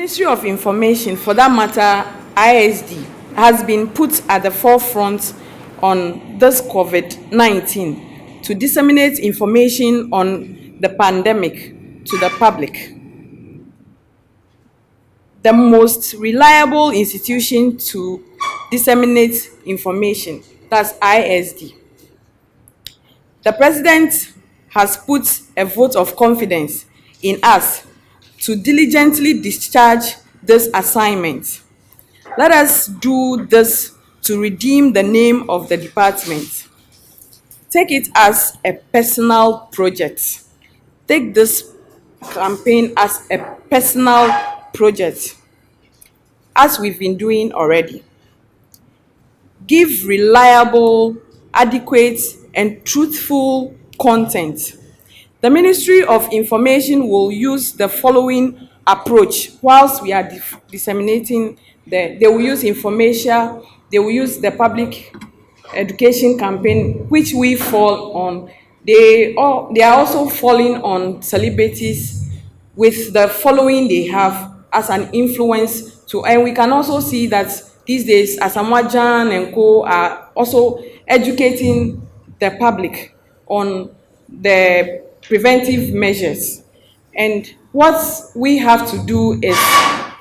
Ministry of Information, for that matter, ISD, has been put at the forefront on this COVID-19 to disseminate information on the pandemic to the public. The most reliable institution to disseminate information, that's ISD. The President has put a vote of confidence in us to diligently discharge this assignment. Let us do this to redeem the name of the department. Take it as a personal project. Take this campaign as a personal project, as we've been doing already. Give reliable, adequate, and truthful content. The Ministry of Information will use the following approach whilst we are disseminating they will use information, they will use the public education campaign, which we fall on. They are also falling on celebrities with the following they have as an influence to, and we can also see that these days Asamoah and co are also educating the public on the preventive measures. And what we have to do is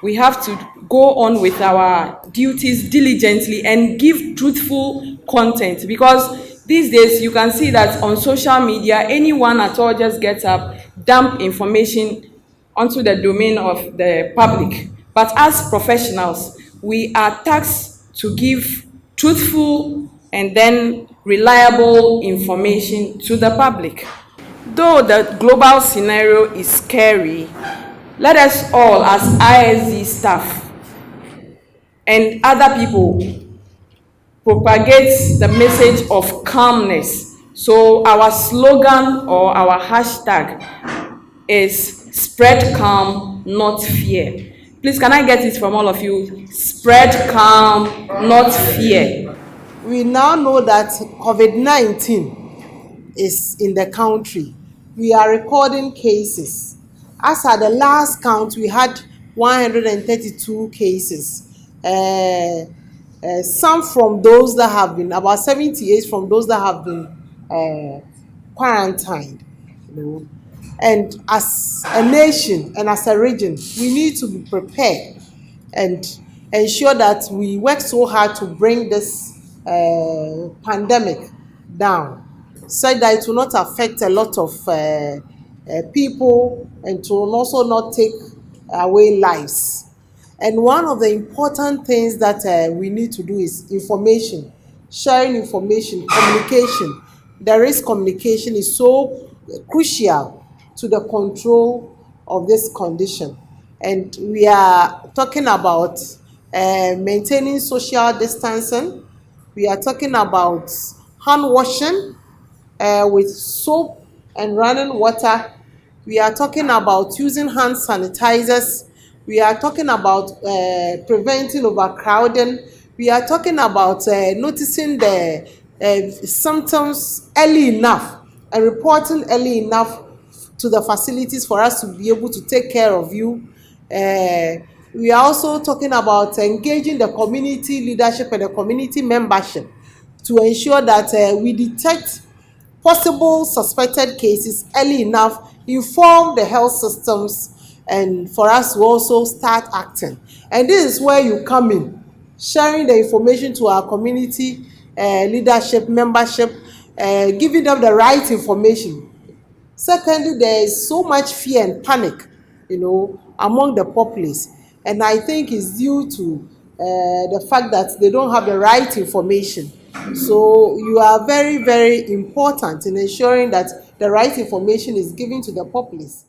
we have to go on with our duties diligently and give truthful content, because these days you can see that on social media anyone at all just gets up, dump information onto the domain of the public. But as professionals, we are tasked to give truthful and then reliable information to the public. Though the global scenario is scary, let us all, as ISD staff and other people, propagate the message of calmness. So our slogan or our hashtag is spread calm, not fear. Please, can I get it from all of you? Spread calm, not fear. We now know that COVID-19 is in the country. We are recording cases. As at the last count, we had 132 cases. Some from those that have been, about 78 from those that have been quarantined. And as a nation and as a region, we need to be prepared and ensure that we work so hard to bring this pandemic down, so that it will not affect a lot of people and to also not take away lives. And one of the important things that we need to do is information, sharing information, communication. There is communication is so crucial to the control of this condition. And we are talking about maintaining social distancing. We are talking about hand washing with soap and running water. We are talking about using hand sanitizers. We are talking about preventing overcrowding. We are talking about noticing the symptoms early enough and reporting early enough to the facilities for us to be able to take care of you. We are also talking about engaging the community leadership and the community membership to ensure that we detect possible suspected cases early enough, inform the health systems, and for us to also start acting. And this is where you come in, sharing the information to our community leadership, membership, giving them the right information. Secondly, there is so much fear and panic, among the populace. And I think it's due to the fact that they don't have the right information. So you are very, very important in ensuring that the right information is given to the populace.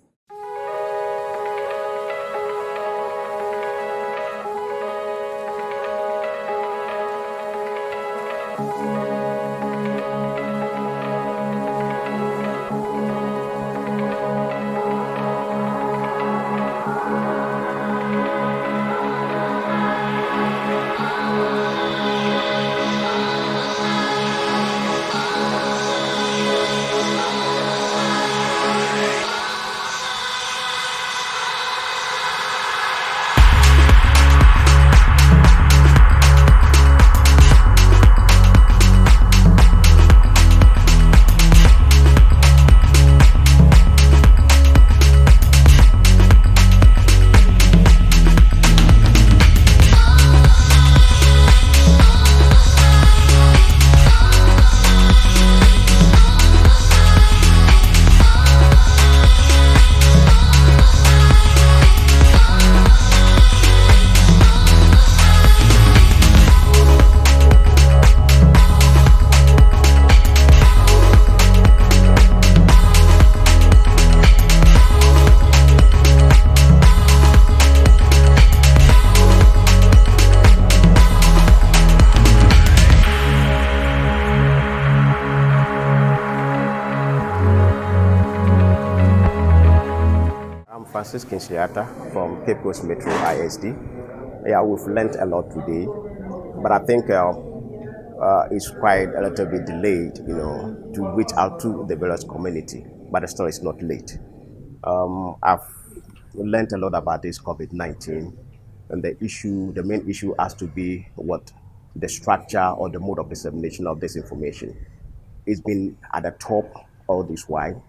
Francis Kinsiata from Cape Coast Metro ISD. Yeah, we've learned a lot today, but I think it's quite a little bit delayed, to reach out to the various community, but still it's not late. I've learned a lot about this COVID-19, and the main issue has to be what the structure or the mode of dissemination of this information. It's been at the top all this while.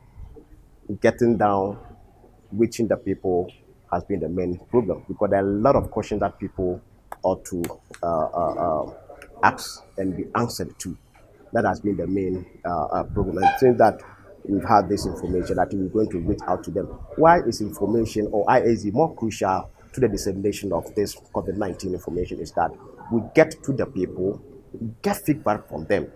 Getting down, reaching the people has been the main problem, because there are a lot of questions that people ought to ask and be answered to. That has been the main problem. And since that we've had this information, that we're going to reach out to them. Why is information or ISD more crucial to the dissemination of this COVID-19 information is that we get to the people, get feedback from them.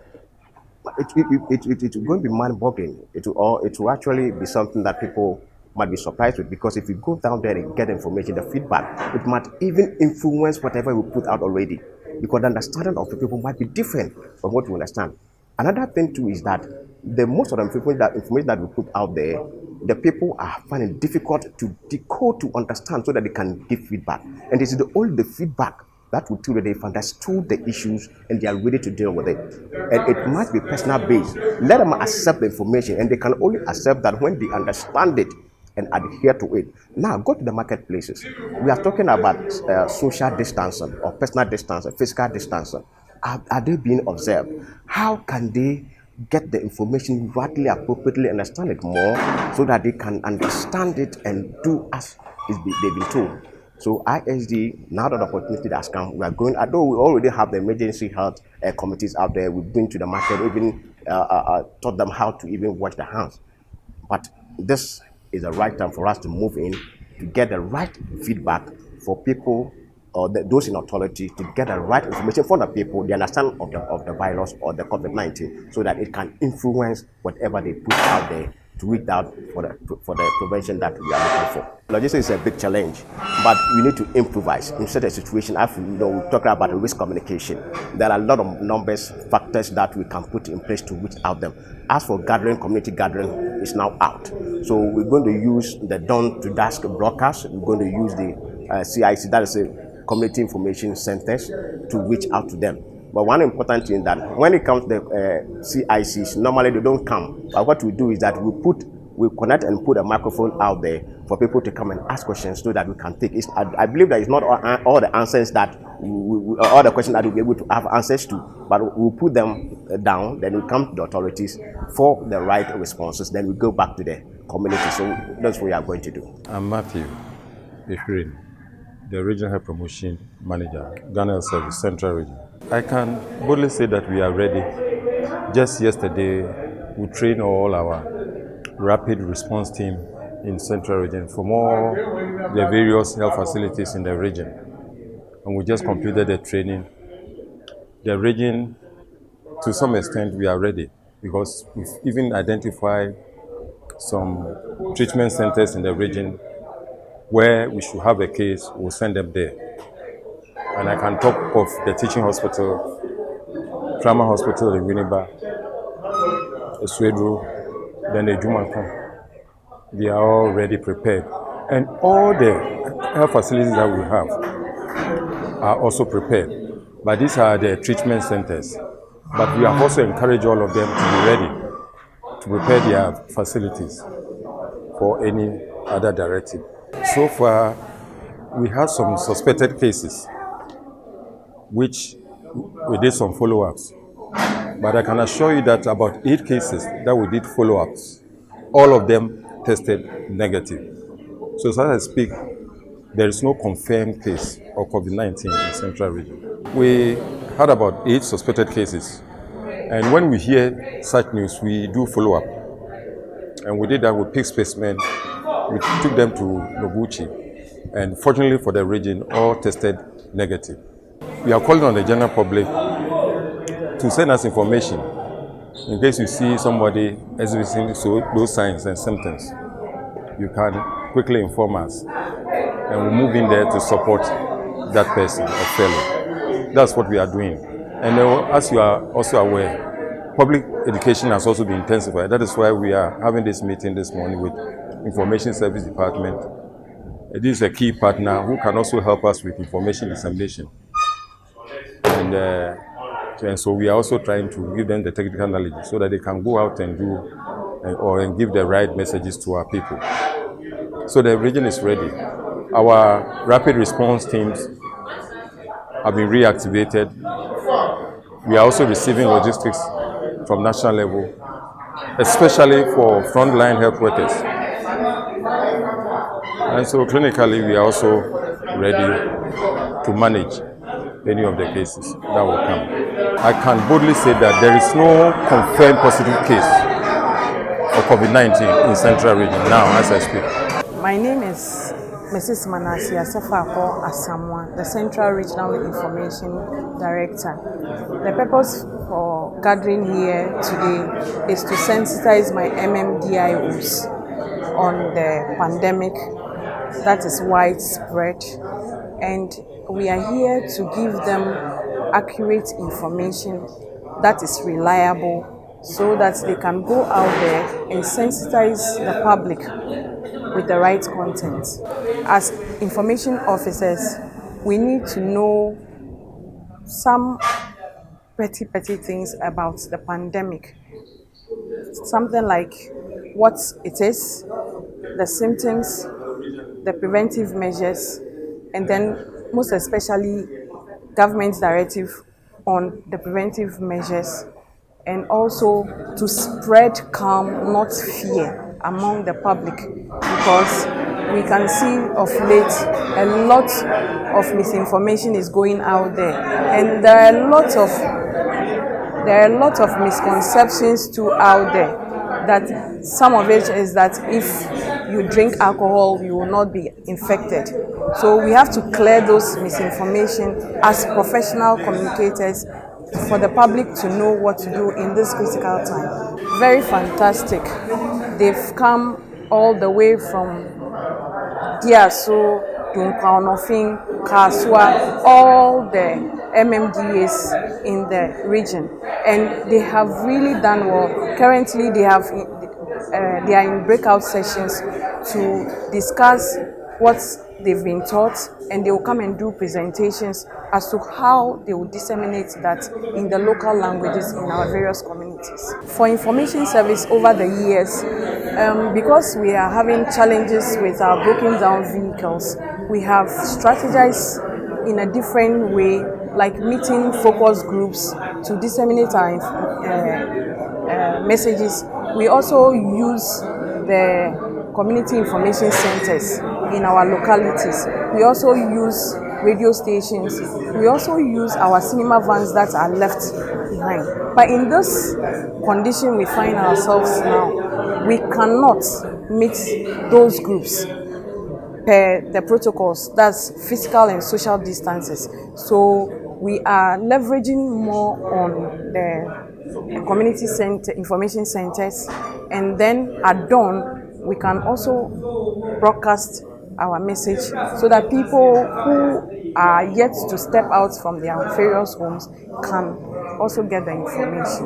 It's going to be mind-boggling. It will actually be something that people might be surprised with, because if you go down there and get information, the feedback, it might even influence whatever we put out already, because the understanding of the people might be different from what we understand. Another thing too is that the most of the information that we put out there, the people are finding it difficult to decode, to understand, so that they can give feedback. And this is only the feedback that will tell you they've understood the issues and they are ready to deal with it. And it must be personal based. Let them accept the information, and they can only accept that when they understand it and adhere to it. Now, go to the marketplaces. We are talking about social distancing or personal distancing, physical distancing. Are they being observed? How can they get the information rightly, appropriately, understand it more, so that they can understand it and do as they've been told? So ISD, now that the opportunity has come, we are going, although we already have the emergency health committees out there, we've been to the market, even taught them how to even wash their hands. But this is the right time for us to move in, to get the right feedback for people, or those in authority, to get the right information for the people, the understanding of the virus or the COVID-19, so that it can influence whatever they put out there to reach out for the prevention that we are looking for. Logistics is a big challenge, but we need to improvise in such a situation. We talk about risk communication. There are a lot of numbers, factors that we can put in place to reach out them. As for gathering, community gathering is now out. So we're going to use the dawn to dusk broadcast. We're going to use the CIC, that is a community information centers, to reach out to them. But one important thing that when it comes to the CICs, normally they don't come. But what we do is that we connect and put a microphone out there for people to come and ask questions, so that we can take. I believe that it's not all the answers that all the questions that we'll be able to have answers to, but we'll put them down. Then we come to the authorities for the right responses. Then we go back to the community. So that's what we are going to do. I'm Matthew Ifrin, the Regional Health Promotion Manager, Ghana Health Service, Central Region. I can boldly say that we are ready. Just yesterday, we trained all our rapid response team in Central Region from all the various health facilities in the region. And we just completed the training. The region, to some extent, we are ready, because we've even identified some treatment centers in the region where we should have a case, we'll send them there. And I can talk of the teaching hospital, trauma hospital in Winneba, Swedru, then the Jumaton. They are already prepared. And all the health facilities that we have are also prepared. But these are the treatment centers. But we have also encouraged all of them to be ready to prepare their facilities for any other directive. So far, we have some suspected cases, which we did some follow-ups. But I can assure you that about 8 cases that we did follow-ups, all of them tested negative. So as I speak, there is no confirmed case of COVID-19 in Central Region. We had about 8 suspected cases. And when we hear such news, we do follow-up. And we did that with pig specimen. We took them to Noguchi. And fortunately for the region, all tested negative. We are calling on the general public to send us information in case you see somebody exhibiting those signs and symptoms. You can quickly inform us, and we'll move in there to support that person or fellow. That's what we are doing. And as you are also aware, public education has also been intensified. That is why we are having this meeting this morning with Information Service Department This is a key partner who can also help us with information dissemination. And so we are also trying to give them the technical knowledge so that they can go out and do and give the right messages to our people. So the region is ready. Our rapid response teams have been reactivated. We are also receiving logistics from national level, especially for frontline health workers. And so clinically, we are also ready to manage any of the cases that will come. I can boldly say that there is no confirmed positive case of COVID-19 in Central Region now as I speak. My name is Mrs. Manasseh Asafako Asamoah, the Central Regional Information Director. The purpose for gathering here today is to sensitize my MMDIOs on the pandemic that is widespread, and we are here to give them accurate information that is reliable so that they can go out there and sensitize the public with the right content. As information officers, we need to know some petty things about the pandemic. Something like what it is, the symptoms, the preventive measures, and then most especially government directive on the preventive measures, and also to spread calm, not fear, among the public, because we can see of late a lot of misinformation is going out there, and there are a lot of misconceptions too out there. That some of it is that if you drink alcohol, you will not be infected. So we have to clear those misinformation as professional communicators for the public to know what to do in this critical time. Very fantastic. They've come all the way from Diaso, Dunkwaonofin, Kasua, all the MMDAs in the region, and they have really done well. Currently, they are in breakout sessions to discuss what they've been taught, and they will come and do presentations as to how they will disseminate that in the local languages in our various communities. For information service over the years, because we are having challenges with our broken down vehicles, we have strategized in a different way, like meeting focus groups to disseminate our messages. We also use the community information centers in our localities. We also use radio stations. We also use our cinema vans that are left behind. But in this condition we find ourselves now, we cannot meet those groups per the protocols, that's physical and social distances. So we are leveraging more on the community center, information centers, and then at dawn we can also broadcast our message so that people who are yet to step out from their various homes can also get the information.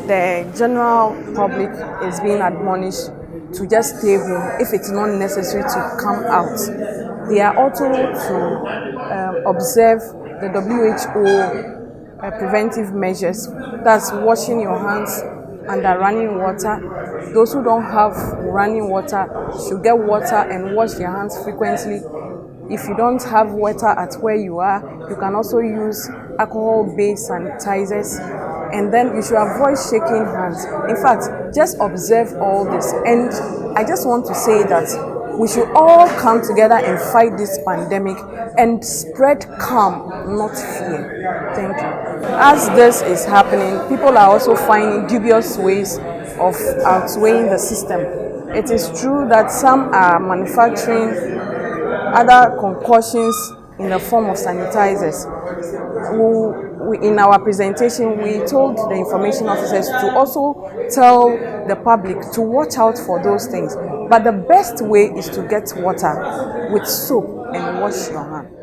The general public is being admonished to just stay home if it's not necessary to come out. They are also to observe the WHO preventive measures, that's washing your hands under running water. Those who don't have running water should get water and wash their hands frequently. If you don't have water at where you are, you can also use alcohol-based sanitizers, and then you should avoid shaking hands. In fact, just observe all this. And I just want to say that we should all come together and fight this pandemic and spread calm, not fear. Thank you. As this is happening, people are also finding dubious ways of outweighing the system. It is true that some are manufacturing other concoctions in the form of sanitizers. In our presentation, we told the information officers to also tell the public to watch out for those things. But the best way is to get water with soap and wash your hands.